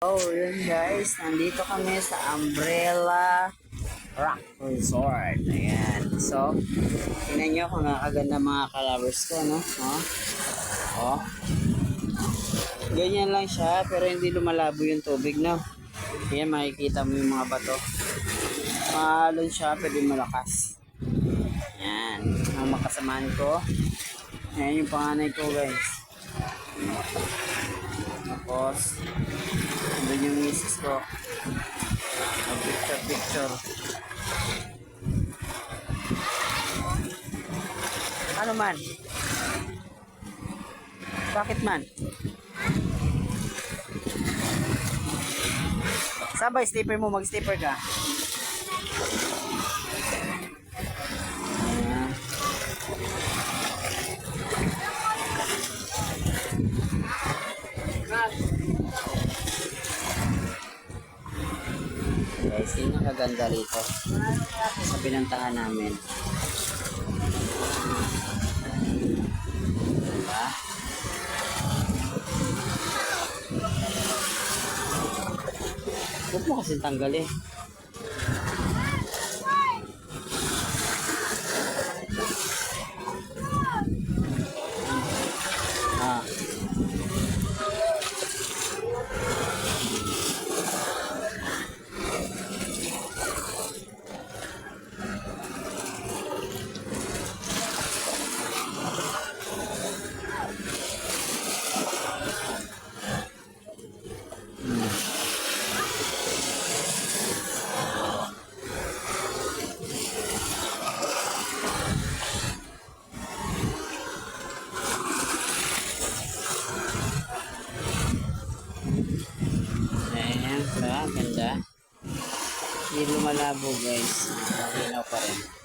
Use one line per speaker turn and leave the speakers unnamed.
Oh, yun guys, nandito kami sa Umbrella Rock Resort. Ayan. So, tingnan nyo kung nakaganda mga kalabers ko, no? Oh. Ganyan lang siya, pero hindi lumalabo yung tubig, no? Ayan, makikita mo yung mga bato. Mahalon siya, pwede malakas. Ayan. Ang makasamaan ko. Ayan yung panganay ko, guys. Tapos, doon yung misis ko. Picture. Ano man? Bakit man? Sabay, slipper mo. Mag-slipper ka. Guys, yun ang kaganda rito sa pinuntahan namin. Diba? Huwag mo kasing tanggal eh. Ayan, ganda. Hindi lumalabo guys. Malinaw pa rin.